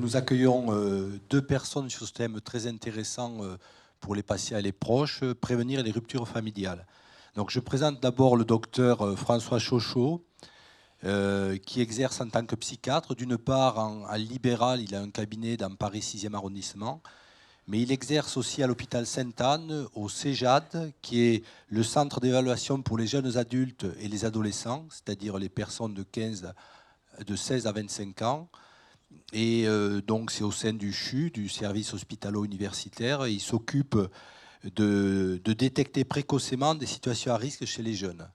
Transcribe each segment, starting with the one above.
nous accueillons deux personnes sur ce thème très intéressant pour les patients et les proches, prévenir les ruptures familiales. Donc, je présente d'abord le docteur François Chochot, qui exerce en tant que psychiatre. D'une part, en libéral, il a un cabinet dans Paris 6e arrondissement, mais il exerce aussi à l'hôpital Sainte-Anne, au CEJAD, qui est le centre d'évaluation pour les jeunes adultes et les adolescents, c'est-à-dire les personnes de 16 à 25 ans. Et donc, c'est au sein du CHU, du service hospitalo-universitaire. Il s'occupe de détecter précocement des situations à risque chez les jeunes.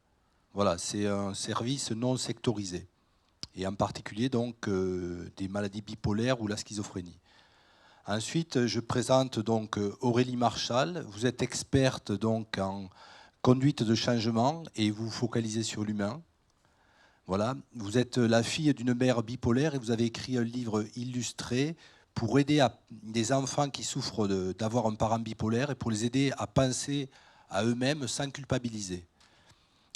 Voilà, c'est un service non sectorisé. Et en particulier, donc, des maladies bipolaires ou la schizophrénie. Ensuite, je présente donc Aurélie Marchal. Vous êtes experte donc en conduite de changement et vous vous focalisez sur l'humain. Voilà. Vous êtes la fille d'une mère bipolaire et vous avez écrit un livre illustré pour aider des enfants qui souffrent d'avoir un parent bipolaire et pour les aider à penser à eux-mêmes sans culpabiliser.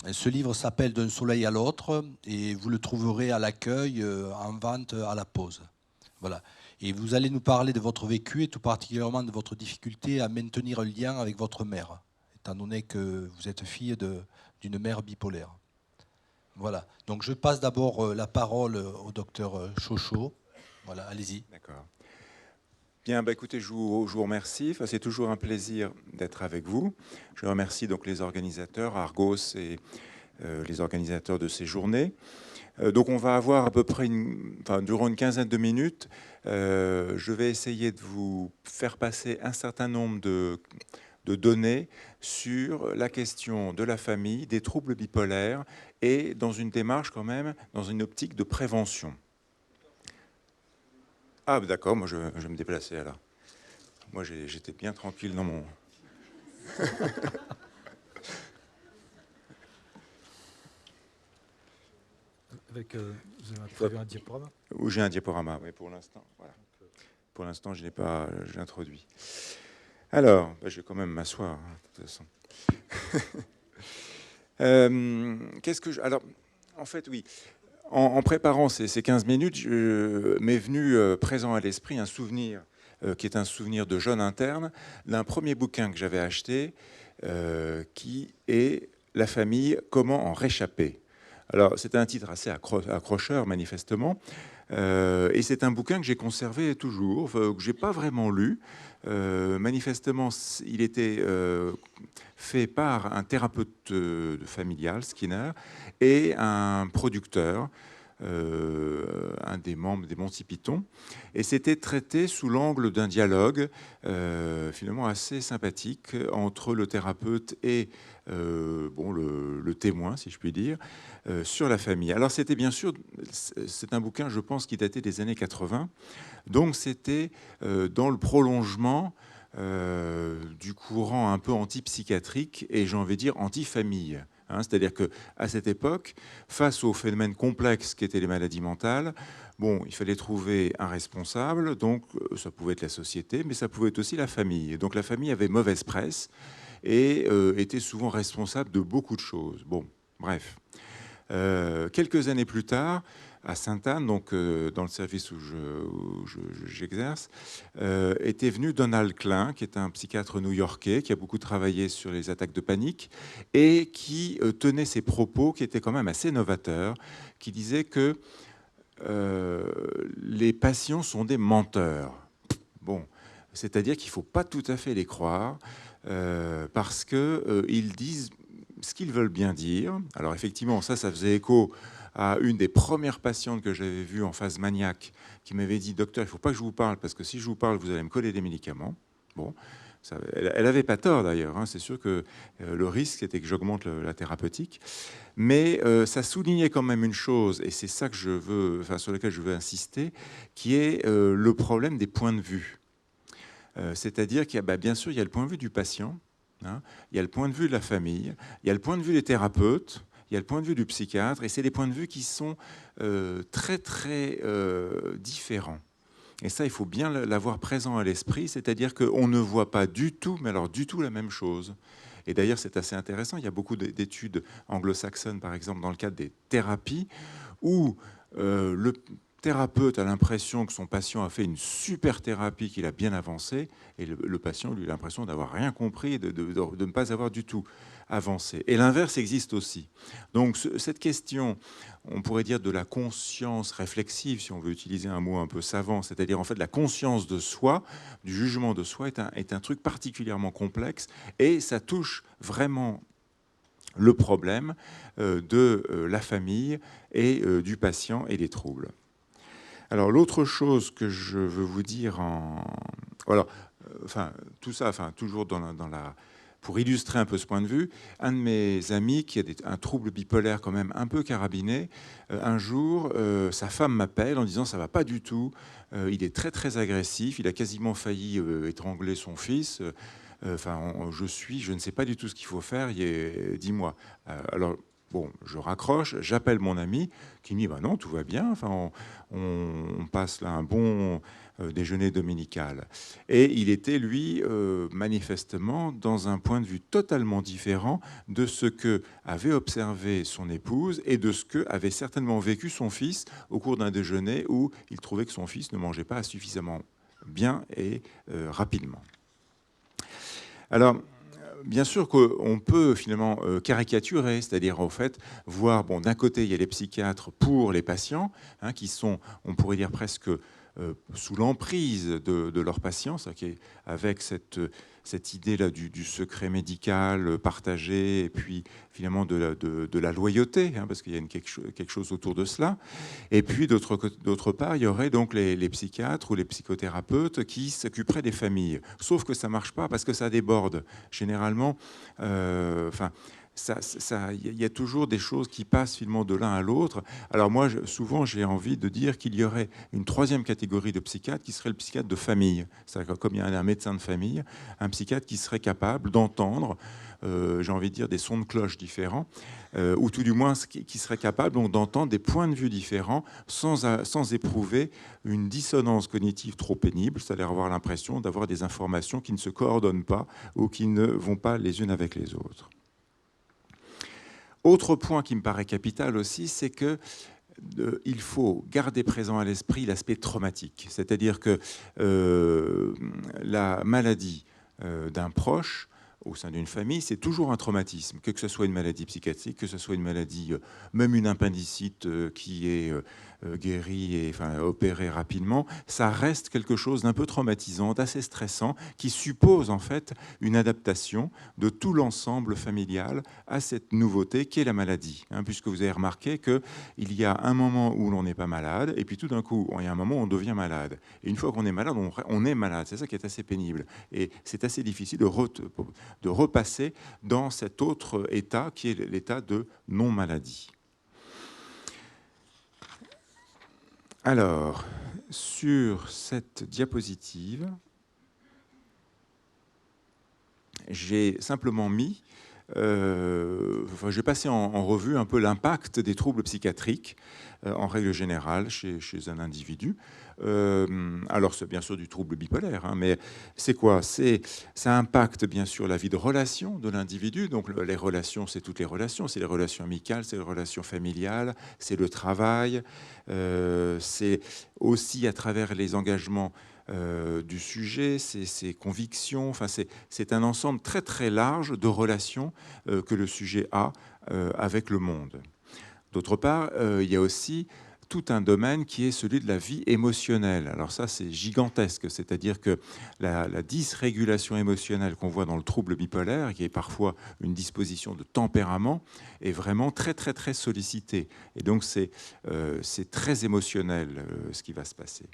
Et ce livre s'appelle D'un soleil à l'autre et vous le trouverez à l'accueil, en vente à la pause. Voilà. Et vous allez nous parler de votre vécu et tout particulièrement de votre difficulté à maintenir un lien avec votre mère, étant donné que vous êtes fille d'une mère bipolaire. Voilà. Donc je passe d'abord la parole au docteur Chochot. Voilà, allez-y. D'accord. Bien, bah écoutez, je vous remercie. Enfin, c'est toujours un plaisir d'être avec vous. Je remercie donc les organisateurs, Argos et les organisateurs de ces journées. Donc on va avoir à peu près, durant une quinzaine de minutes, je vais essayer de vous faire passer un certain nombre de données sur la question de la famille, des troubles bipolaires, et dans une démarche quand même, dans une optique de prévention. Ah d'accord, moi je vais me déplacer alors. Moi j'étais bien tranquille dans mon... Vous avez prévu un diaporama? Où j'ai un diaporama, oui, pour l'instant. Voilà. Pour l'instant, je n'ai pas introduit. Alors, bah, je vais quand même m'asseoir, hein, de toute façon. Qu'est-ce que je... Alors, en fait, oui. En préparant ces 15 minutes, m'est venu présent à l'esprit un souvenir qui est un souvenir de jeune interne d'un premier bouquin que j'avais acheté qui est La famille, comment en réchapper. Alors, c'est un titre assez accrocheur, manifestement. Et c'est un bouquin que j'ai conservé toujours, que je n'ai pas vraiment lu. Manifestement, il était fait par un thérapeute familial, Skinner, et un producteur, un des membres des Monty Python. Et c'était traité sous l'angle d'un dialogue finalement assez sympathique entre le thérapeute et le témoin, si je puis dire, sur la famille. Alors c'était bien sûr, c'est un bouquin, je pense, qui datait des années 80, donc c'était dans le prolongement du courant un peu antipsychiatrique et j'ai envie de dire anti-famille. Hein, c'est-à-dire qu'à cette époque, face aux phénomènes complexes qu'étaient les maladies mentales, bon, il fallait trouver un responsable, donc ça pouvait être la société, mais ça pouvait être aussi la famille. Et donc la famille avait mauvaise presse et était souvent responsable de beaucoup de choses. Bon, bref. Quelques années plus tard, à Sainte-Anne, donc dans le service où j'exerce, était venu Donald Klein, qui est un psychiatre new-yorkais, qui a beaucoup travaillé sur les attaques de panique, et qui tenait ses propos, qui étaient quand même assez novateurs, qui disait que les patients sont des menteurs. Bon, c'est-à-dire qu'il ne faut pas tout à fait les croire, parce qu'ils disent ce qu'ils veulent bien dire. Alors effectivement, ça faisait écho à une des premières patientes que j'avais vues en phase maniaque, qui m'avait dit « Docteur, il ne faut pas que je vous parle, parce que si je vous parle, vous allez me coller des médicaments. » Bon, ça, elle n'avait pas tort d'ailleurs, hein. C'est sûr que le risque, c'était que j'augmente la thérapeutique. Mais ça soulignait quand même une chose, et c'est ça que sur lequel je veux insister, qui est le problème des points de vue. C'est-à-dire qu'il y a, bien sûr, il y a le point de vue du patient, hein, il y a le point de vue de la famille, il y a le point de vue des thérapeutes, il y a le point de vue du psychiatre, et c'est des points de vue qui sont très, très différents. Et ça, il faut bien l'avoir présent à l'esprit, c'est-à-dire qu'on ne voit pas du tout, mais alors du tout la même chose. Et d'ailleurs, c'est assez intéressant, il y a beaucoup d'études anglo-saxonnes, par exemple, dans le cadre des thérapies, où le thérapeute a l'impression que son patient a fait une super thérapie, qu'il a bien avancé, et le patient, lui, a l'impression d'avoir rien compris et de ne pas avoir du tout avancé. Et l'inverse existe aussi. Donc cette question, on pourrait dire de la conscience réflexive, si on veut utiliser un mot un peu savant, c'est-à-dire en fait la conscience de soi, du jugement de soi, est un truc particulièrement complexe, et ça touche vraiment le problème de la famille et du patient et des troubles. Alors l'autre chose que je veux vous dire voilà, tout ça, toujours pour illustrer un peu ce point de vue, un de mes amis qui a un trouble bipolaire quand même un peu carabiné, un jour, sa femme m'appelle en disant ça va pas du tout, il est très très agressif, il a quasiment failli étrangler son fils. Je ne sais pas du tout ce qu'il faut faire, dis-moi. Alors, bon, je raccroche, j'appelle mon ami qui me dit bah non, tout va bien, on passe là un bon déjeuner dominical. Et il était, lui, manifestement dans un point de vue totalement différent de ce que avait observé son épouse et de ce que avait certainement vécu son fils au cours d'un déjeuner où il trouvait que son fils ne mangeait pas suffisamment bien et rapidement. Alors, bien sûr qu'on peut finalement caricaturer, c'est-à-dire en fait voir, bon, d'un côté il y a les psychiatres pour les patients, qui sont, on pourrait dire presque sous l'emprise de leurs patients, avec cette idée-là du secret médical partagé, et puis finalement de la loyauté, parce qu'il y a quelque chose autour de cela. Et puis d'autre part, il y aurait donc les psychiatres ou les psychothérapeutes qui s'occuperaient des familles. Sauf que ça ne marche pas parce que ça déborde. Généralement, il y a toujours des choses qui passent finalement de l'un à l'autre. Alors moi, souvent, j'ai envie de dire qu'il y aurait une troisième catégorie de psychiatre qui serait le psychiatre de famille. C'est-à-dire que comme il y a un médecin de famille, un psychiatre qui serait capable d'entendre, j'ai envie de dire, des sons de cloche différents, ou tout du moins qui serait capable donc d'entendre des points de vue différents sans éprouver une dissonance cognitive trop pénible, c'est-à-dire avoir l'impression d'avoir des informations qui ne se coordonnent pas ou qui ne vont pas les unes avec les autres. Autre point qui me paraît capital aussi, c'est que il faut garder présent à l'esprit l'aspect traumatique. C'est-à-dire que la maladie d'un proche au sein d'une famille, c'est toujours un traumatisme, que ce soit une maladie psychiatrique, que ce soit une maladie, même une appendicite qui est guérie et opérée rapidement, ça reste quelque chose d'un peu traumatisant, d'assez stressant, qui suppose en fait une adaptation de tout l'ensemble familial à cette nouveauté qu'est la maladie. Puisque vous avez remarqué qu'il y a un moment où l'on n'est pas malade, et puis tout d'un coup, il y a un moment où on devient malade. Et une fois qu'on est malade, on est malade. C'est ça qui est assez pénible. Et c'est assez difficile de repasser dans cet autre état qui est l'état de non-maladie. Alors, sur cette diapositive, j'ai simplement mis, j'ai passé en revue un peu l'impact des troubles psychiatriques en règle générale chez un individu. Alors c'est bien sûr du trouble bipolaire, mais c'est quoi? Ça impacte bien sûr la vie de relation de l'individu. Donc les relations, c'est toutes les relations, c'est les relations amicales, c'est les relations familiales, c'est le travail, c'est aussi à travers les engagements du sujet, ses convictions. C'est un ensemble très très large de relations que le sujet a avec le monde. D'autre part, il y a aussi tout un domaine qui est celui de la vie émotionnelle. Alors ça, c'est gigantesque, c'est-à-dire que la dysrégulation émotionnelle qu'on voit dans le trouble bipolaire, qui est parfois une disposition de tempérament, est vraiment très très très sollicitée. Et donc c'est très émotionnel ce qui va se passer.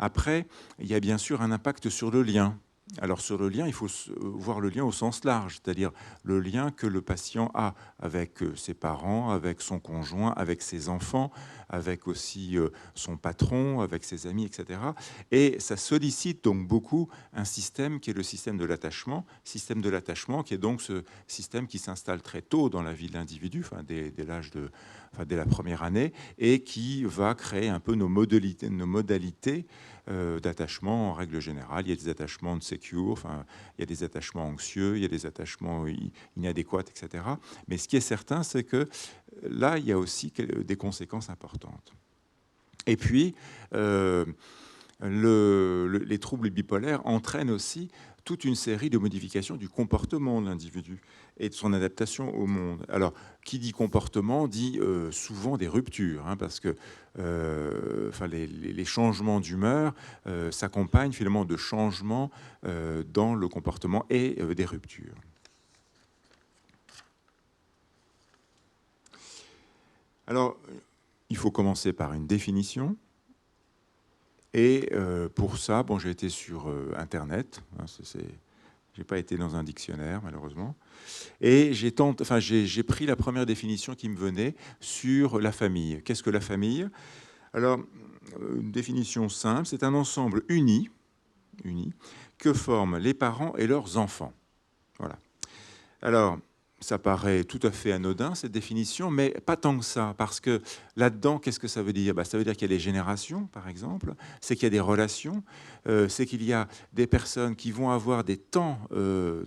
Après, il y a bien sûr un impact sur le lien. Alors sur le lien, il faut voir le lien au sens large, c'est-à-dire le lien que le patient a avec ses parents, avec son conjoint, avec ses enfants, avec aussi son patron, avec ses amis, etc. Et ça sollicite donc beaucoup un système qui est le système de l'attachement qui est donc ce système qui s'installe très tôt dans la vie de l'individu, dès la première année, et qui va créer un peu nos modalités d'attachement en règle générale. Il y a des attachements de secure, il y a des attachements anxieux, il y a des attachements inadéquats, etc. Mais ce qui est certain, c'est que là, il y a aussi des conséquences importantes. Et puis, les troubles bipolaires entraînent aussi toute une série de modifications du comportement de l'individu et de son adaptation au monde. Alors, qui dit comportement dit souvent des ruptures, hein, parce que les changements d'humeur s'accompagnent finalement de changements dans le comportement et des ruptures. Alors, il faut commencer par une définition. Et pour ça, bon, j'ai été sur Internet. Hein, j'ai pas été dans un dictionnaire, malheureusement. Et j'ai pris la première définition qui me venait sur la famille. Qu'est-ce que la famille? Alors, une définition simple, c'est un ensemble uni que forment les parents et leurs enfants. Voilà. Alors, ça paraît tout à fait anodin, cette définition, mais pas tant que ça, parce que là-dedans, qu'est-ce que ça veut dire? Ça veut dire qu'il y a des générations, par exemple, c'est qu'il y a des relations, c'est qu'il y a des personnes qui vont avoir des temps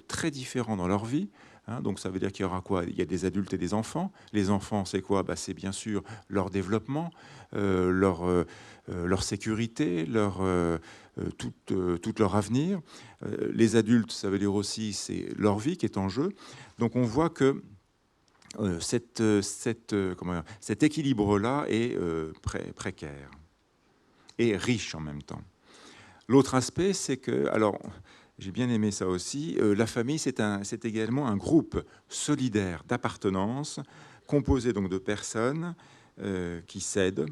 très différents dans leur vie. Hein, donc ça veut dire qu'il y aura quoi? Il y a des adultes et des enfants. Les enfants, c'est quoi? C'est bien sûr leur développement, leur sécurité, tout leur avenir. Les adultes, ça veut dire aussi c'est leur vie qui est en jeu. Donc on voit que cet équilibre-là est précaire et riche en même temps. L'autre aspect, c'est que, alors j'ai bien aimé ça aussi, la famille, c'est également un groupe solidaire d'appartenance, composé donc de personnes qui s'aident,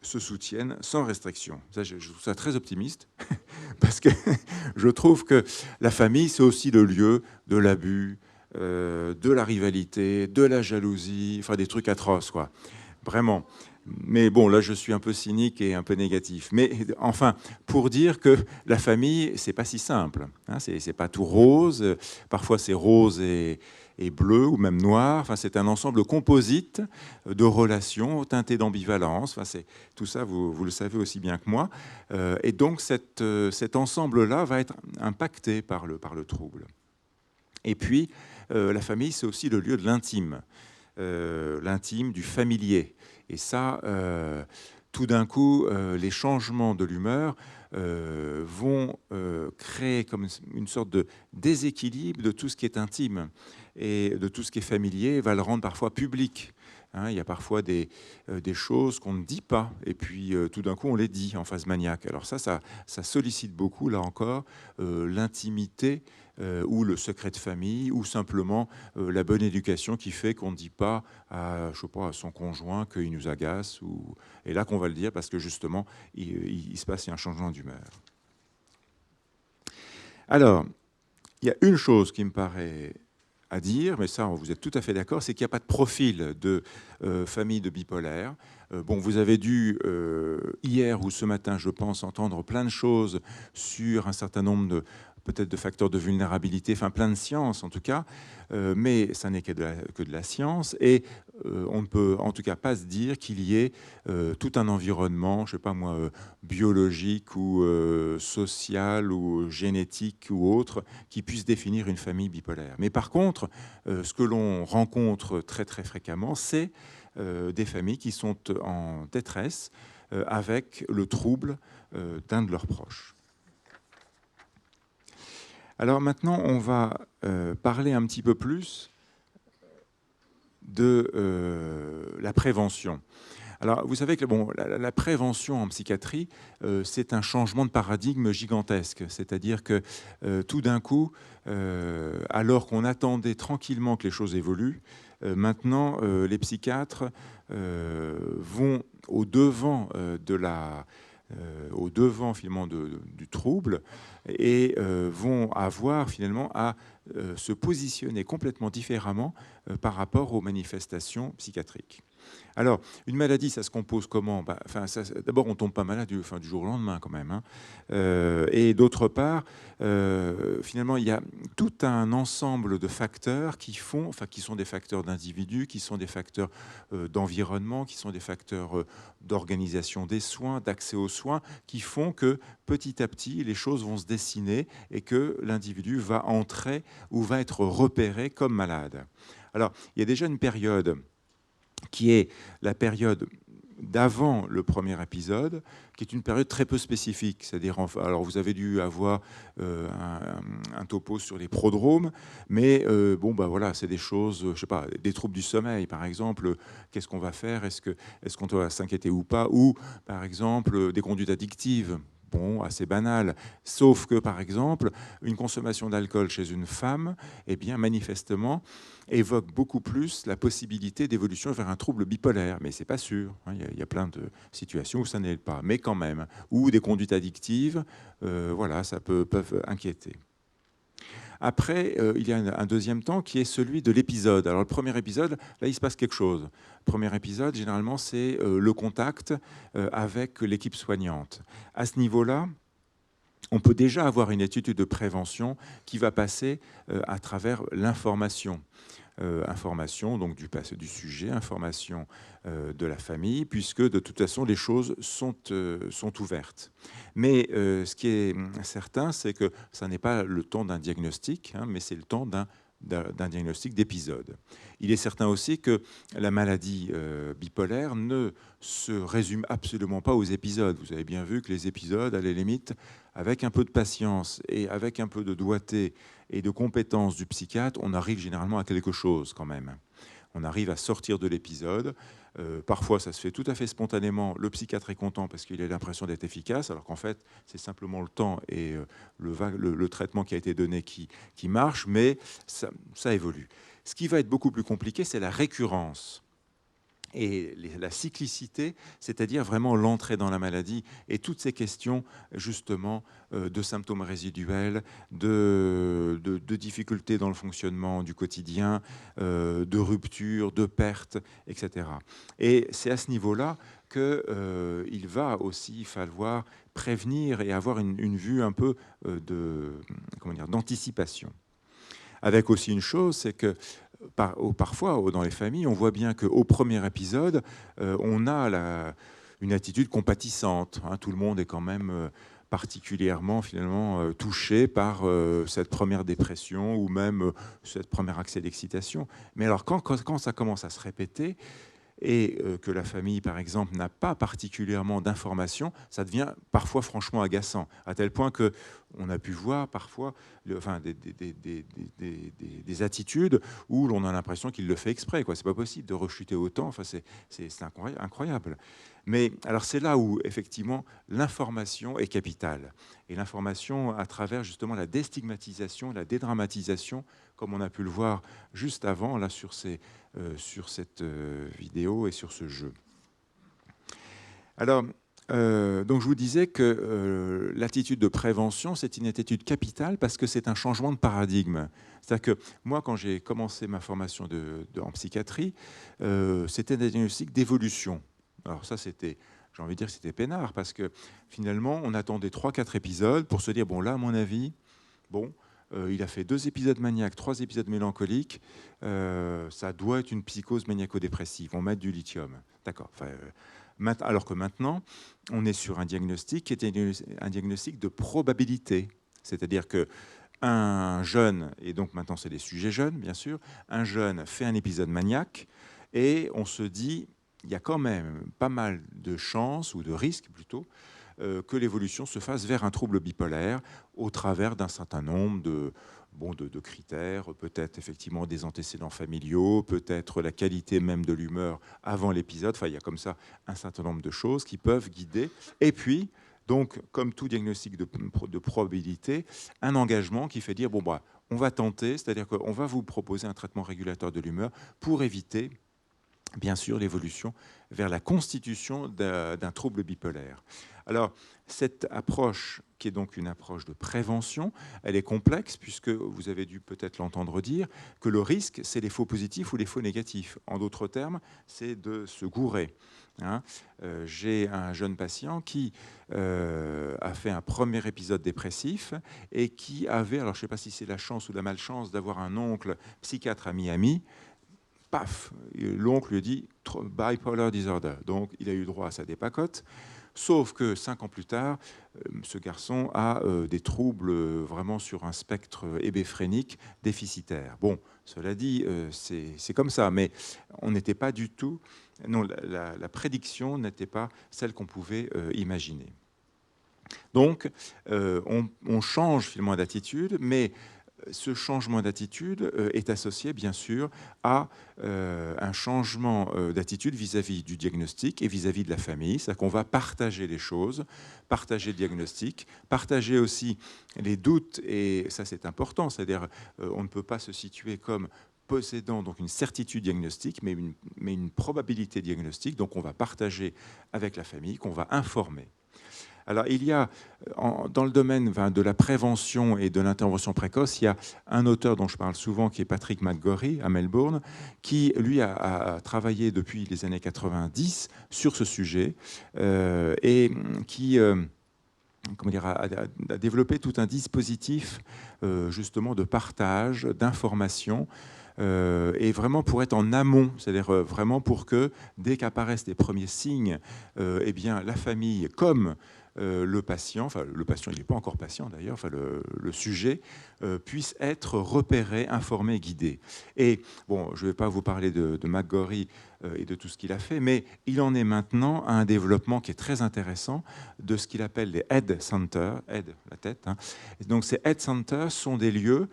se soutiennent sans restriction. Ça, je trouve ça très optimiste, parce que je trouve que la famille, c'est aussi le lieu de l'abus, de la rivalité, de la jalousie, enfin des trucs atroces, quoi. Vraiment. Mais bon, là, je suis un peu cynique et un peu négatif. Mais enfin, pour dire que la famille, c'est pas si simple. Hein, c'est pas tout rose. Parfois, c'est rose et bleu ou même noir. Enfin, c'est un ensemble composite de relations teintées d'ambivalence. Enfin, tout ça, vous le savez aussi bien que moi. Et donc, cet ensemble-là va être impacté par le trouble. Et puis, la famille, c'est aussi le lieu de l'intime. L'intime, du familier. Et ça, tout d'un coup, les changements de l'humeur vont créer comme une sorte de déséquilibre de tout ce qui est intime et de tout ce qui est familier, va le rendre parfois public. Hein, il y a parfois des choses qu'on ne dit pas, et puis tout d'un coup, on les dit en phase maniaque. Alors ça sollicite beaucoup, là encore, l'intimité ou le secret de famille, ou simplement la bonne éducation qui fait qu'on ne dit pas à son conjoint qu'il nous agace. Et là qu'on va le dire parce que justement, il se passe un changement d'humeur. Alors, il y a une chose qui me paraît à dire, mais ça, vous êtes tout à fait d'accord, c'est qu'il n'y a pas de profil de famille de bipolaire. Bon, vous avez dû, hier ou ce matin, je pense, entendre plein de choses sur un certain nombre peut-être de facteurs de vulnérabilité, enfin plein de sciences en tout cas, mais ça n'est que de la science, et on ne peut en tout cas pas se dire qu'il y ait tout un environnement, je sais pas moi, biologique ou social ou génétique ou autre, qui puisse définir une famille bipolaire. Mais par contre, ce que l'on rencontre très très fréquemment, c'est des familles qui sont en détresse avec le trouble d'un de leurs proches. Alors maintenant, on va parler un petit peu plus de la prévention. Alors, vous savez que la prévention en psychiatrie, c'est un changement de paradigme gigantesque. C'est-à-dire que tout d'un coup, alors qu'on attendait tranquillement que les choses évoluent, maintenant, les psychiatres vont au-devant finalement du trouble, et vont avoir finalement à se positionner complètement différemment par rapport aux manifestations psychiatriques. Alors, une maladie, ça se compose comment? D'abord, on ne tombe pas malade du jour au lendemain quand même. Hein. Et d'autre part, finalement, il y a tout un ensemble de facteurs qui sont des facteurs d'individus, qui sont des facteurs d'environnement, qui sont des facteurs d'organisation des soins, d'accès aux soins, qui font que petit à petit, les choses vont se dessiner et que l'individu va entrer ou va être repéré comme malade. Alors, il y a déjà une période qui est la période d'avant le premier épisode, qui est une période très peu spécifique. C'est-à-dire, alors vous avez dû avoir un topo sur les prodromes, mais voilà, c'est des choses, je sais pas, des troubles du sommeil, par exemple. Qu'est-ce qu'on va faire? Est-ce qu'on doit s'inquiéter ou pas? Ou, par exemple, des conduites addictives. Bon, assez banal. Sauf que, par exemple, une consommation d'alcool chez une femme, eh bien, manifestement, évoque beaucoup plus la possibilité d'évolution vers un trouble bipolaire. Mais c'est pas sûr. Il y a plein de situations où ça n'est pas. Mais quand même. Ou des conduites addictives, voilà, ça peuvent inquiéter. Après, il y a un deuxième temps qui est celui de l'épisode. Alors, le premier épisode, là, il se passe quelque chose. Le premier épisode, généralement, c'est le contact avec l'équipe soignante. À ce niveau-là, on peut déjà avoir une étude de prévention qui va passer à travers l'information. Information donc du sujet, information de la famille, puisque de toute façon les choses sont ouvertes. Mais ce qui est certain, c'est que ça n'est pas le temps d'un diagnostic, mais c'est le temps d'un diagnostic d'épisode. Il est certain aussi que la maladie bipolaire ne se résume absolument pas aux épisodes. Vous avez bien vu que les épisodes, à la limite, avec un peu de patience et avec un peu de doigté et de compétence du psychiatre, on arrive généralement à quelque chose quand même. On arrive à sortir de l'épisode. Parfois, ça se fait tout à fait spontanément. Le psychiatre est content parce qu'il a l'impression d'être efficace, alors qu'en fait, c'est simplement le temps et le traitement qui a été donné qui marche, mais ça évolue. Ce qui va être beaucoup plus compliqué, c'est la récurrence. Et la cyclicité, c'est-à-dire vraiment l'entrée dans la maladie et toutes ces questions justement de symptômes résiduels, de difficultés dans le fonctionnement du quotidien, de rupture, de perte, etc. Et c'est à ce niveau-là qu'il va aussi falloir prévenir et avoir une vue un peu d'anticipation. Avec aussi une chose, c'est que parfois, dans les familles, on voit bien qu'au premier épisode, on a une attitude compatissante. Tout le monde est quand même particulièrement finalement touché par cette première dépression ou même cette première accès d'excitation. Mais alors quand ça commence à se répéter et que la famille, par exemple, n'a pas particulièrement d'informations, ça devient parfois franchement agaçant, à tel point qu'on a pu voir parfois des attitudes où l'on a l'impression qu'il le fait exprès. C'est pas possible de rechuter autant, c'est incroyable. Mais alors c'est là où, effectivement, l'information est capitale. Et l'information à travers, justement, la déstigmatisation, la dédramatisation, comme on a pu le voir juste avant, là, sur cette vidéo et sur ce jeu. Alors, donc je vous disais que l'attitude de prévention, c'est une attitude capitale parce que c'est un changement de paradigme. C'est-à-dire que moi, quand j'ai commencé ma formation en psychiatrie, c'était un diagnostic d'évolution. Alors ça, j'ai envie de dire que c'était peinard, parce que finalement, on attendait 3-4 épisodes pour se dire, bon là, à mon avis, il a fait 2 épisodes maniaques, 3 épisodes mélancoliques, ça doit être une psychose maniaco-dépressive, on met du lithium. D'accord. Alors que maintenant, on est sur un diagnostic qui est un diagnostic de probabilité. C'est-à-dire qu'un jeune, et donc maintenant c'est des sujets jeunes, bien sûr, un jeune fait un épisode maniaque, et on se dit, il y a quand même pas mal de chances, ou de risques plutôt, que l'évolution se fasse vers un trouble bipolaire au travers d'un certain nombre de critères, peut-être effectivement des antécédents familiaux, peut-être la qualité même de l'humeur avant l'épisode. Il y a comme ça un certain nombre de choses qui peuvent guider. Et puis, donc, comme tout diagnostic de probabilité, un engagement qui fait dire, on va tenter, c'est-à-dire qu'on va vous proposer un traitement régulateur de l'humeur pour éviter bien sûr l'évolution vers la constitution d'un trouble bipolaire. Alors, cette approche, qui est donc une approche de prévention, elle est complexe, puisque vous avez dû peut-être l'entendre dire, que le risque, c'est les faux positifs ou les faux négatifs. En d'autres termes, c'est de se gourer. J'ai un jeune patient qui a fait un premier épisode dépressif et qui avait, alors je ne sais pas si c'est la chance ou la malchance d'avoir un oncle psychiatre à Miami, paf, l'oncle lui a dit bipolar disorder. Donc il a eu droit à sa dépacote. Sauf que 5 ans plus tard, ce garçon a des troubles vraiment sur un spectre hébéphrénique déficitaire. Bon, cela dit, c'est comme ça, mais on n'était pas du tout... Non, la prédiction n'était pas celle qu'on pouvait imaginer. Donc, on change finalement d'attitude, mais ce changement d'attitude est associé, bien sûr, à un changement d'attitude vis-à-vis du diagnostic et vis-à-vis de la famille. C'est-à-dire qu'on va partager les choses, partager le diagnostic, partager aussi les doutes, et ça c'est important, c'est-à-dire on ne peut pas se situer comme possédant donc une certitude diagnostique, mais une probabilité diagnostique, donc on va partager avec la famille, qu'on va informer. Alors, il y a, dans le domaine de la prévention et de l'intervention précoce, il y a un auteur dont je parle souvent, qui est Patrick McGorry, à Melbourne, qui, lui, a travaillé depuis les années 90 sur ce sujet et qui a développé tout un dispositif, justement, de partage, d'information, et vraiment pour être en amont, c'est-à-dire vraiment pour que, dès qu'apparaissent les premiers signes, eh bien, la famille, comme le patient il n'est pas encore patient d'ailleurs, le sujet puisse être repéré, informé, guidé. Et bon, je ne vais pas vous parler de McGorry et de tout ce qu'il a fait, mais il en est maintenant à un développement qui est très intéressant de ce qu'il appelle les Head Centers, Head, la tête. Hein. Donc ces Head Centers sont des lieux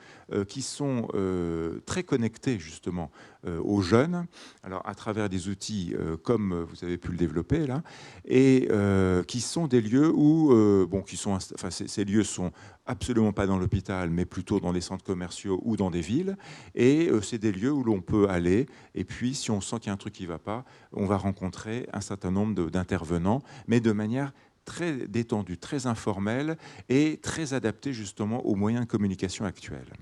qui sont très connectés justement aux jeunes, alors à travers des outils comme vous avez pu le développer là, et qui sont des lieux où, ces lieux sont absolument pas dans l'hôpital, mais plutôt dans les centres commerciaux ou dans des villes, et c'est des lieux où l'on peut aller, et puis si on sent qu'il y a un truc qui ne va pas, on va rencontrer un certain nombre d'intervenants, mais de manière très détendue, très informelle, et très adaptée justement aux moyens de communication actuels.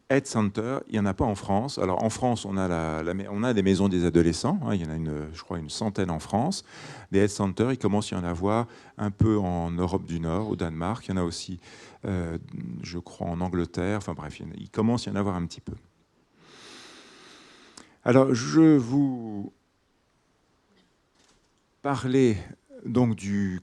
Head Center, il n'y en a pas en France. Alors en France, on a des maisons des adolescents, hein, il y en a je crois une centaine en France. Des Head Centers, il commence à y en avoir un peu en Europe du Nord, au Danemark, il y en a aussi, je crois, en Angleterre, enfin bref, il commence à y en avoir un petit peu. Alors je vous parlais donc je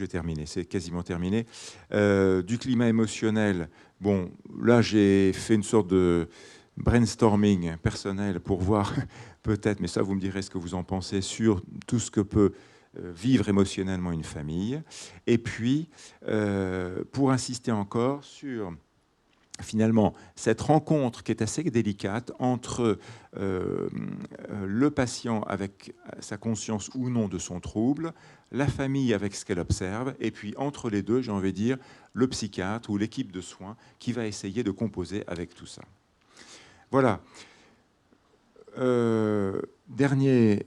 vais terminer, c'est quasiment terminé, du climat émotionnel. Bon, là, j'ai fait une sorte de brainstorming personnel pour voir, peut-être, mais ça, vous me direz ce que vous en pensez, sur tout ce que peut vivre émotionnellement une famille. Et puis, pour insister encore sur, finalement, cette rencontre qui est assez délicate entre le patient avec sa conscience ou non de son trouble, la famille avec ce qu'elle observe, et puis entre les deux, j'ai envie de dire, le psychiatre ou l'équipe de soins qui va essayer de composer avec tout ça. Voilà. Dernier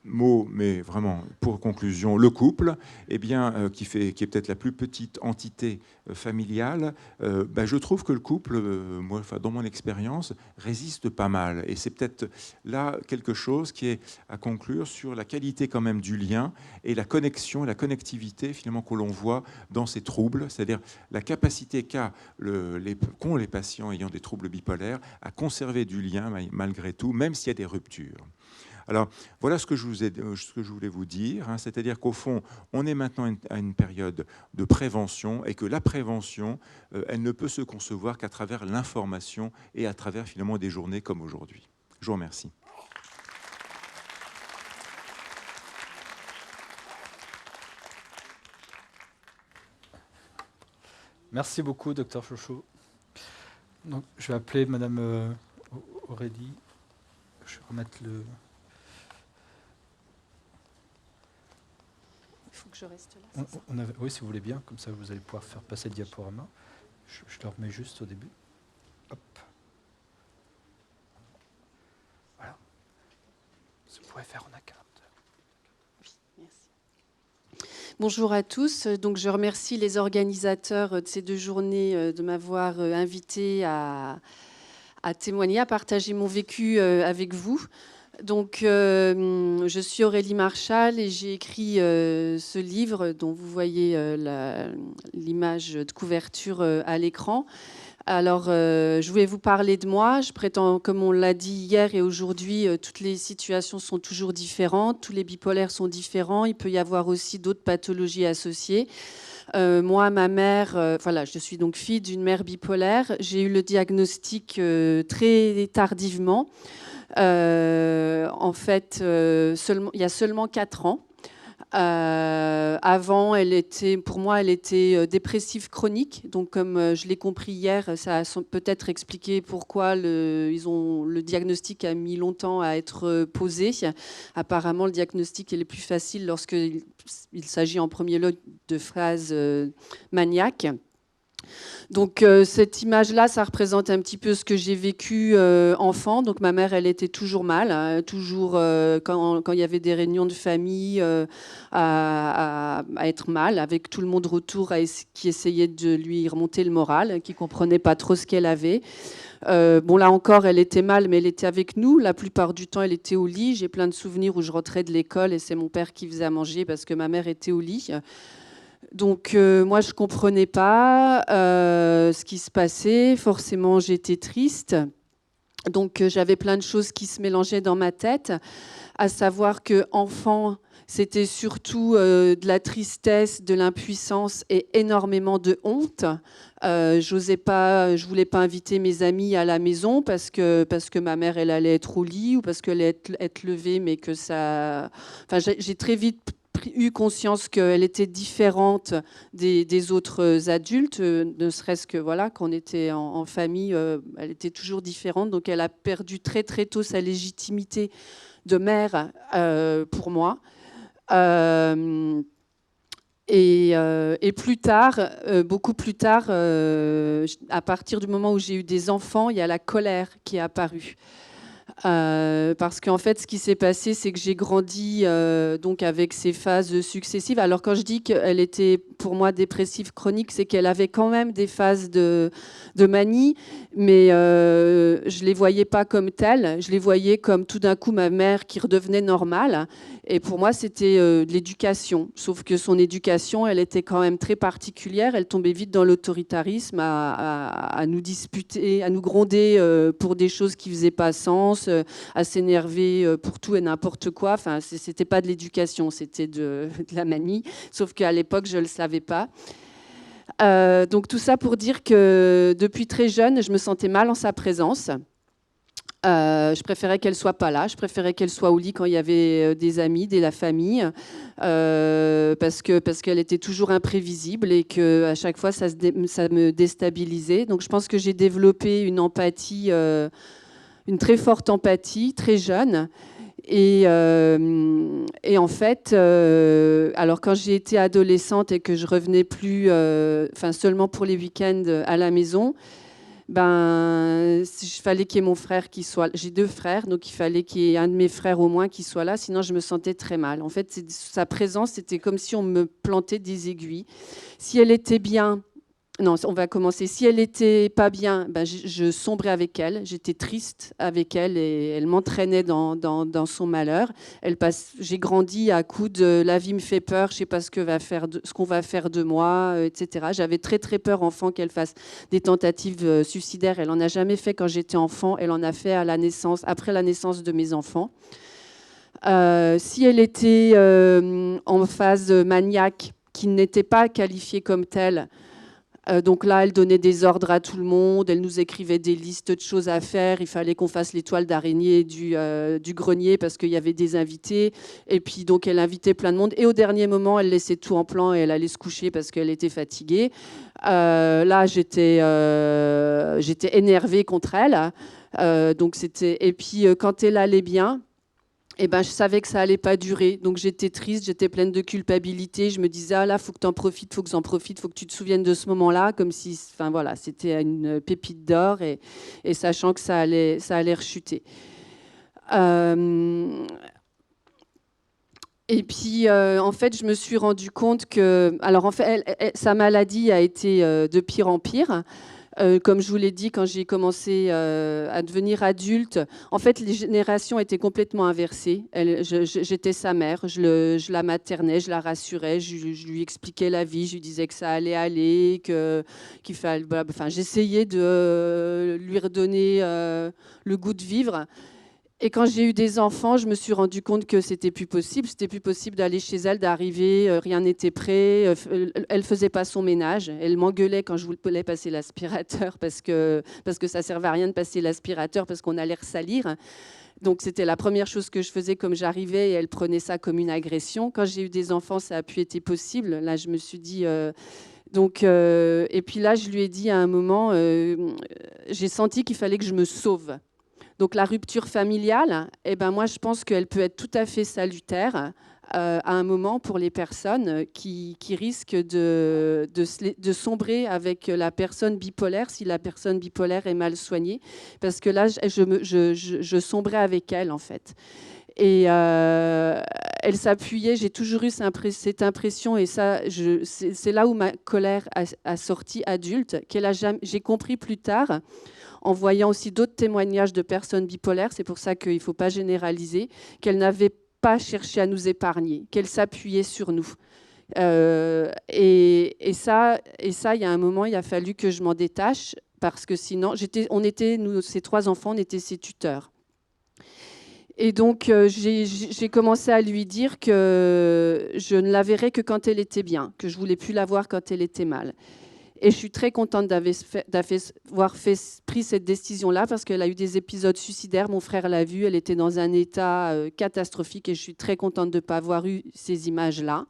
mot, mais vraiment pour conclusion, le couple, eh bien, qui est peut-être la plus petite entité familiale, je trouve que le couple, moi, dans mon expérience, résiste pas mal. Et c'est peut-être là quelque chose qui est à conclure sur la qualité quand même du lien et la connexion, la connectivité finalement que l'on voit dans ces troubles, c'est-à-dire la capacité qu'ont les patients ayant des troubles bipolaires à conserver du lien malgré tout, même s'il y a des ruptures. Alors, voilà ce que je voulais vous dire, hein, c'est-à-dire qu'au fond, on est maintenant à une période de prévention et que la prévention, elle ne peut se concevoir qu'à travers l'information et à travers finalement des journées comme aujourd'hui. Je vous remercie. Merci beaucoup, Dr Chouchou. Donc, je vais appeler Madame Aurélie. Je vais remettre le... Il faut que je reste là. Oui, si vous voulez bien, comme ça vous allez pouvoir faire passer le diaporama. Je le remets juste au début. Hop. Voilà. Vous pouvez faire en A40. Oui, merci. Bonjour à tous. Donc, je remercie les organisateurs de ces 2 journées de m'avoir invité à témoigner, à partager mon vécu avec vous. Donc, je suis Aurélie Marchal et j'ai écrit ce livre dont vous voyez l'image de couverture à l'écran. Alors, je voulais vous parler de moi. Je prétends, comme on l'a dit hier et aujourd'hui, toutes les situations sont toujours différentes. Tous les bipolaires sont différents. Il peut y avoir aussi d'autres pathologies associées. Moi, ma mère, voilà, je suis donc fille d'une mère bipolaire. J'ai eu le diagnostic très tardivement. En fait, il y a seulement 4 ans. Avant, pour moi, elle était dépressive chronique. Donc, comme je l'ai compris hier, ça a peut-être expliqué pourquoi le diagnostic a mis longtemps à être posé. Apparemment, le diagnostic est le plus facile lorsqu'il s'agit en premier lieu de phases maniaques. Donc cette image-là, ça représente un petit peu ce que j'ai vécu enfant. Donc ma mère, elle était toujours mal, hein, toujours quand il y avait des réunions de famille, à être mal, avec tout le monde autour qui essayait de lui remonter le moral, qui comprenait pas trop ce qu'elle avait. Bon, là encore, elle était mal, mais elle était avec nous. La plupart du temps, elle était au lit. J'ai plein de souvenirs où je rentrais de l'école et c'est mon père qui faisait à manger parce que ma mère était au lit. Donc moi, je ne comprenais pas ce qui se passait. Forcément, j'étais triste. Donc j'avais plein de choses qui se mélangeaient dans ma tête, à savoir qu'enfant, c'était surtout de la tristesse, de l'impuissance et énormément de honte. Je voulais pas inviter mes amis à la maison parce que ma mère, elle allait être au lit ou parce qu'elle allait être levée, mais que ça... Enfin, j'ai très vite eu conscience qu'elle était différente des autres adultes, ne serait-ce que voilà, quand on était en famille, elle était toujours différente. Donc elle a perdu très très tôt sa légitimité de mère pour moi. Et plus tard, beaucoup plus tard, à partir du moment où j'ai eu des enfants, il y a la colère qui est apparue. Parce qu'en fait, ce qui s'est passé, c'est que j'ai grandi donc avec ces phases successives. Alors, quand je dis qu'elle était pour moi dépressive chronique, c'est qu'elle avait quand même des phases de manie, mais je les voyais pas comme telles. Je les voyais comme tout d'un coup ma mère qui redevenait normale. Et pour moi, c'était de l'éducation. Sauf que son éducation, elle était quand même très particulière. Elle tombait vite dans l'autoritarisme, à nous disputer, à nous gronder pour des choses qui faisaient pas sens, à s'énerver pour tout et n'importe quoi. Enfin, c'était pas de l'éducation, c'était de la manie. Sauf qu'à l'époque, je le savais pas. Donc tout ça pour dire que depuis très jeune, je me sentais mal en sa présence. Je préférais qu'elle soit pas là. Je préférais qu'elle soit au lit quand il y avait des amis, de la famille, parce qu'elle était toujours imprévisible et que à chaque fois ça me déstabilisait. Donc je pense que j'ai développé une empathie, une très forte empathie, très jeune. Et en fait, alors quand j'ai été adolescente et que je revenais plus, seulement pour les week-ends à la maison. Il fallait qu'il y ait mon frère qui soit là. J'ai 2 frères, donc il fallait qu'il y ait un de mes frères au moins qui soit là, sinon je me sentais très mal. En fait, sa présence, c'était comme si on me plantait des aiguilles. Si elle était bien, non, on va commencer. Si elle n'était pas bien, je sombrais avec elle. J'étais triste avec elle et elle m'entraînait dans son malheur. J'ai grandi à coups de la vie me fait peur, je ne sais pas ce qu'on va faire de moi, etc. J'avais très très peur enfant qu'elle fasse des tentatives suicidaires. Elle n'en a jamais fait quand j'étais enfant. Elle en a fait après la naissance de mes enfants. Si elle était en phase maniaque, qui n'était pas qualifiée comme telle, donc là, elle donnait des ordres à tout le monde, elle nous écrivait des listes de choses à faire, il fallait qu'on fasse les toiles d'araignée du grenier parce qu'il y avait des invités, et puis donc elle invitait plein de monde, et au dernier moment, elle laissait tout en plan et elle allait se coucher parce qu'elle était fatiguée. Là, j'étais énervée contre elle, et puis quand elle allait bien, je savais que ça allait pas durer. Donc j'étais triste, j'étais pleine de culpabilité. Je me disais, ah là, faut que tu en profites, faut que j'en profite, faut que tu te souviennes de ce moment-là, comme si, c'était une pépite d'or, et sachant que ça allait rechuter. Et puis, en fait, je me suis rendu compte que, alors en fait, sa maladie a été de pire en pire. Comme je vous l'ai dit, quand j'ai commencé à devenir adulte, en fait, les générations étaient complètement inversées. J'étais sa mère, je la maternais, je la rassurais, je lui expliquais la vie, je lui disais que ça allait aller, qu'il fallait, enfin, j'essayais de lui redonner le goût de vivre. Et quand j'ai eu des enfants, je me suis rendu compte que c'était plus possible. C'était plus possible d'aller chez elle, d'arriver, rien n'était prêt. Elle faisait pas son ménage. Elle m'engueulait quand je voulais passer l'aspirateur parce que ça servait à rien de passer l'aspirateur parce qu'on allait ressalir. Donc c'était la première chose que je faisais comme j'arrivais et elle prenait ça comme une agression. Quand j'ai eu des enfants, ça a pu être possible. Là, je me suis dit. Et puis là, je lui ai dit à un moment, j'ai senti qu'il fallait que je me sauve. Donc la rupture familiale, eh ben moi je pense qu'elle peut être tout à fait salutaire à un moment pour les personnes qui risquent de sombrer avec la personne bipolaire si la personne bipolaire est mal soignée. Parce que là, je sombrais avec elle en fait. Et elle s'appuyait, j'ai toujours eu cette impression, et ça, c'est là où ma colère a sorti adulte, j'ai compris plus tard, en voyant aussi d'autres témoignages de personnes bipolaires, c'est pour ça qu'il ne faut pas généraliser, qu'elle n'avait pas cherché à nous épargner, qu'elle s'appuyait sur nous. Et ça, il y a un moment, il a fallu que je m'en détache, parce que sinon, nous, ces 3 enfants, on était ses tuteurs. Et donc, j'ai commencé à lui dire que je ne la verrais que quand elle était bien, que je ne voulais plus la voir quand elle était mal. Et je suis très contente d'avoir pris cette décision-là parce qu'elle a eu des épisodes suicidaires. Mon frère l'a vue, elle était dans un état catastrophique et je suis très contente de ne pas avoir eu ces images-là.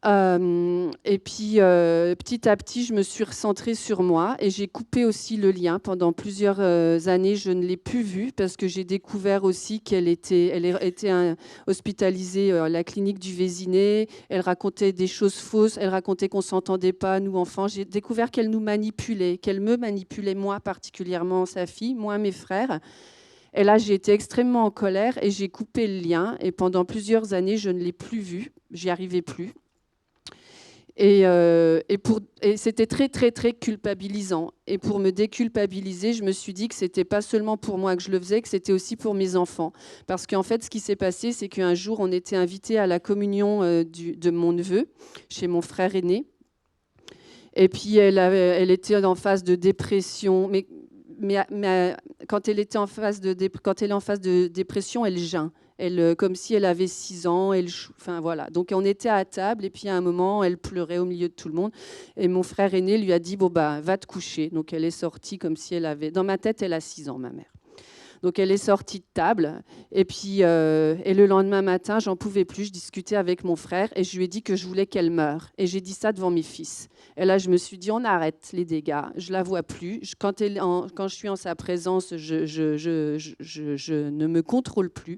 Et puis, petit à petit, je me suis recentrée sur moi et j'ai coupé aussi le lien. Pendant plusieurs années, je ne l'ai plus vue parce que j'ai découvert aussi qu'elle était hospitalisée à la clinique du Vésinet. Elle racontait des choses fausses. Elle racontait qu'on ne s'entendait pas, nous, enfants. J'ai découvert qu'elle nous manipulait, qu'elle me manipulait, moi particulièrement, sa fille, moi, mes frères. Et là, j'ai été extrêmement en colère et j'ai coupé le lien. Et pendant plusieurs années, je ne l'ai plus vue. J'y arrivais plus. Et c'était très, très, très culpabilisant. Et pour me déculpabiliser, je me suis dit que ce n'était pas seulement pour moi que je le faisais, que c'était aussi pour mes enfants. Parce qu'en fait, ce qui s'est passé, c'est qu'un jour, on était invités à la communion de mon neveu, chez mon frère aîné. Et puis, elle était en phase de dépression. Mais quand elle est en phase de dépression, elle geint. Comme si elle avait 6 ans. Enfin, voilà. Donc, on était à table et puis à un moment, elle pleurait au milieu de tout le monde. Et mon frère aîné lui a dit, bon, bah, va te coucher. Donc, elle est sortie comme si elle avait... Dans ma tête, elle a 6 ans, ma mère. Donc, elle est sortie de table. Et puis, et le lendemain matin, j'en pouvais plus. Je discutais avec mon frère et je lui ai dit que je voulais qu'elle meure. Et j'ai dit ça devant mes fils. Et là, je me suis dit, on arrête les dégâts. Je la vois plus. Quand je suis en sa présence, je ne me contrôle plus.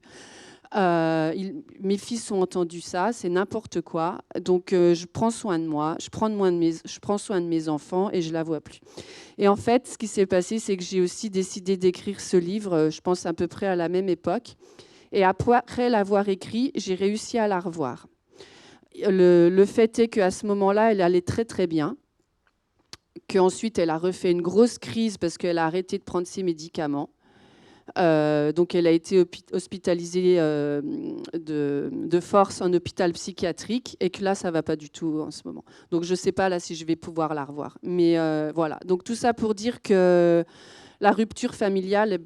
Mes fils ont entendu ça, c'est n'importe quoi. Donc, je prends soin de moi, je prends soin de mes enfants et je la vois plus. Et en fait, ce qui s'est passé, c'est que j'ai aussi décidé d'écrire ce livre, je pense à peu près à la même époque. Et après l'avoir écrit, j'ai réussi à la revoir. Le fait est qu'à ce moment-là, elle allait très très bien. Qu'ensuite, elle a refait une grosse crise parce qu'elle a arrêté de prendre ses médicaments. Donc elle a été hospitalisée de force en hôpital psychiatrique et que là ça va pas du tout en ce moment. Donc je sais pas là si je vais pouvoir la revoir. Mais voilà. Donc tout ça pour dire que la rupture familiale,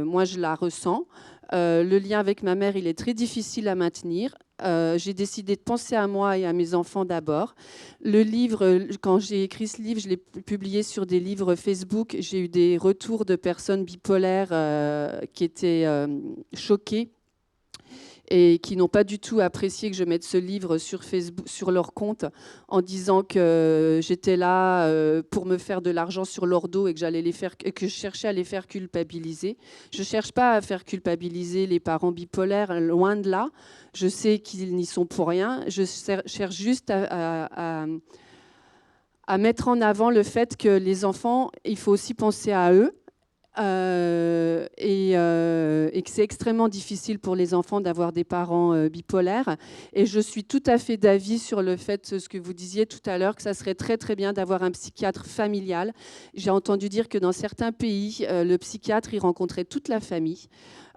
moi je la ressens. Le lien avec ma mère, il est très difficile à maintenir. J'ai décidé de penser à moi et à mes enfants d'abord. Le livre, quand j'ai écrit ce livre, je l'ai publié sur des livres Facebook. J'ai eu des retours de personnes bipolaires qui étaient choquées et qui n'ont pas du tout apprécié que je mette ce livre sur Facebook, sur leur compte, en disant que j'étais là pour me faire de l'argent sur leur dos et que je cherchais à les faire culpabiliser. Je ne cherche pas à faire culpabiliser les parents bipolaires, loin de là. Je sais qu'ils n'y sont pour rien. Je cherche juste à mettre en avant le fait que les enfants, il faut aussi penser à eux. et que c'est extrêmement difficile pour les enfants d'avoir des parents bipolaires. Et je suis tout à fait d'avis sur le fait, ce que vous disiez tout à l'heure, que ça serait très très bien d'avoir un psychiatre familial. J'ai entendu dire que dans certains pays, le psychiatre, il rencontrait toute la famille.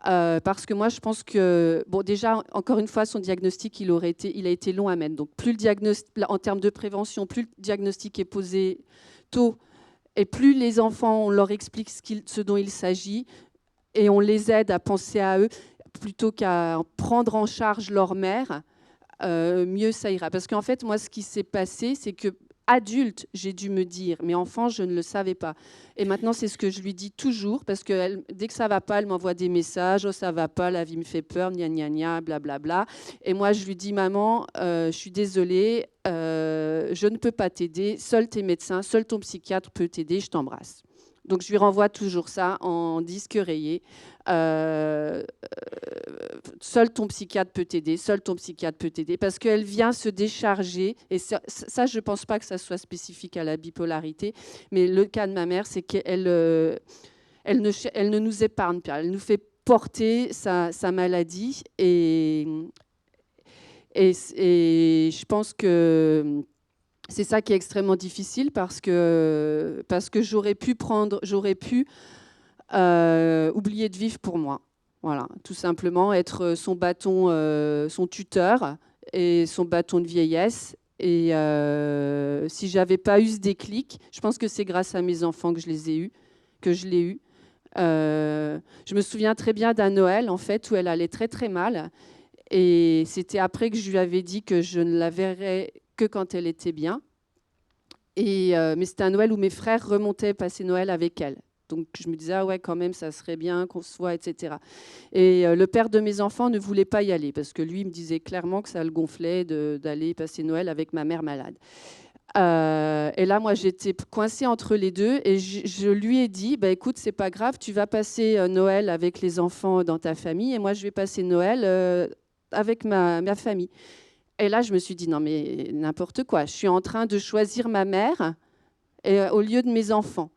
Parce que moi, je pense que, bon, déjà, encore une fois, son diagnostic, il a été long à mettre. Donc, plus le diagnostic, en termes de prévention, plus le diagnostic est posé tôt, et plus les enfants, on leur explique ce dont il s'agit, et on les aide à penser à eux, plutôt qu'à prendre en charge leur mère, mieux ça ira. Parce qu'en fait, moi, ce qui s'est passé, c'est que adulte, j'ai dû me dire, mais enfant, je ne le savais pas. Et maintenant, c'est ce que je lui dis toujours, parce que dès que ça va pas, elle m'envoie des messages, oh, ça va pas, la vie me fait peur, gna gna gna, blablabla. Et moi, je lui dis, maman, je suis désolée, je ne peux pas t'aider, seuls tes médecins, seul ton psychiatre peut t'aider, je t'embrasse. Donc, je lui renvoie toujours ça en disque rayé. Seul ton psychiatre peut t'aider, seul ton psychiatre peut t'aider, parce qu'elle vient se décharger, et ça je ne pense pas que ça soit spécifique à la bipolarité, mais le cas de ma mère, c'est qu'elle elle ne nous épargne pas, elle nous fait porter sa maladie, et je pense que c'est ça qui est extrêmement difficile, parce que j'aurais pu oublier de vivre pour moi. Voilà, tout simplement être son bâton, son tuteur et son bâton de vieillesse. Et si j'avais pas eu ce déclic, je pense que c'est grâce à mes enfants que je l'ai eu. Je me souviens très bien d'un Noël, en fait, où elle allait très très mal. Et c'était après que je lui avais dit que je ne la verrais que quand elle était bien. Mais c'était un Noël où mes frères remontaient passer Noël avec elle. Donc je me disais, ah ouais, quand même, ça serait bien qu'on se voit, etc. Et le père de mes enfants ne voulait pas y aller, parce que lui, il me disait clairement que ça le gonflait d'aller passer Noël avec ma mère malade. Et là, moi, j'étais coincée entre les deux, et je lui ai dit, bah, écoute, c'est pas grave, tu vas passer Noël avec les enfants dans ta famille, et moi, je vais passer Noël avec ma famille. Et là, je me suis dit, non, mais n'importe quoi, je suis en train de choisir ma mère au lieu de mes enfants.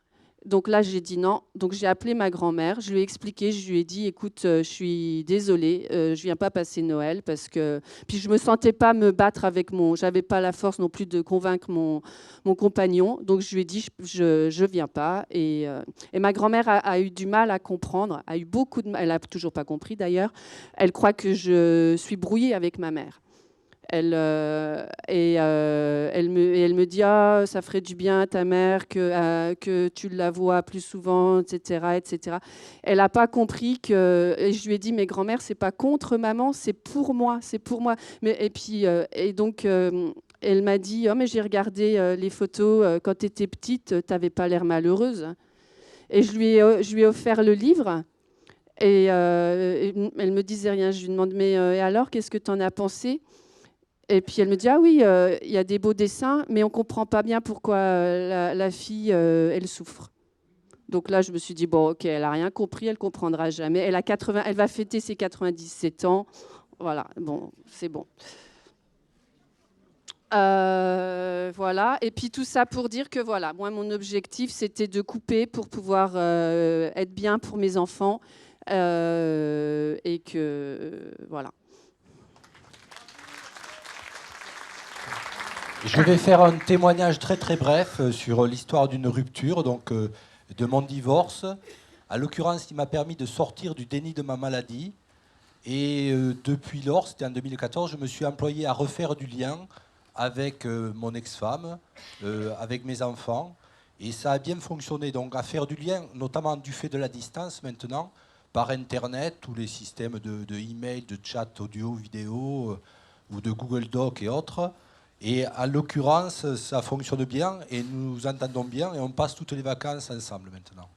Donc là, j'ai dit non. Donc j'ai appelé ma grand-mère, je lui ai expliqué, je lui ai dit, écoute, je suis désolée, je viens pas passer Noël, parce que... Puis je me sentais pas me battre avec j'avais pas la force non plus de convaincre mon compagnon. Donc je lui ai dit, je viens pas. Et ma grand-mère a eu du mal à comprendre, a eu beaucoup de mal, elle a toujours pas compris d'ailleurs. Elle croit que je suis brouillée avec ma mère. Elle me dit, ah, ça ferait du bien à ta mère que tu la vois plus souvent, etc., etc. Elle n'a pas compris que... Et je lui ai dit, mais grand-mère, c'est pas contre maman, c'est pour moi, c'est pour moi. Donc, elle m'a dit, oh, mais j'ai regardé les photos quand tu étais petite, tu n'avais pas l'air malheureuse. Et je lui ai offert le livre. Et elle me disait rien. Je lui demande, mais et alors, qu'est-ce que tu en as pensé ? Et puis elle me dit, ah oui, il y a des beaux dessins, mais on ne comprend pas bien pourquoi la fille, elle souffre. Donc là, je me suis dit, bon, ok, elle n'a rien compris, elle ne comprendra jamais. Elle va fêter ses 97 ans. Voilà, bon, c'est bon. Voilà, et puis tout ça pour dire que voilà, moi, mon objectif, c'était de couper pour pouvoir être bien pour mes enfants. Et que, voilà. Je vais faire un témoignage très très bref sur l'histoire d'une rupture, donc de mon divorce. À l'occurrence, il m'a permis de sortir du déni de ma maladie. Et depuis lors, c'était en 2014, je me suis employé à refaire du lien avec mon ex-femme, avec mes enfants. Et ça a bien fonctionné, donc à faire du lien, notamment du fait de la distance maintenant, par Internet, tous les systèmes de email, de chat audio, vidéo, ou de Google Doc et autres. Et à l'occurrence, ça fonctionne bien et nous nous entendons bien et on passe toutes les vacances ensemble maintenant.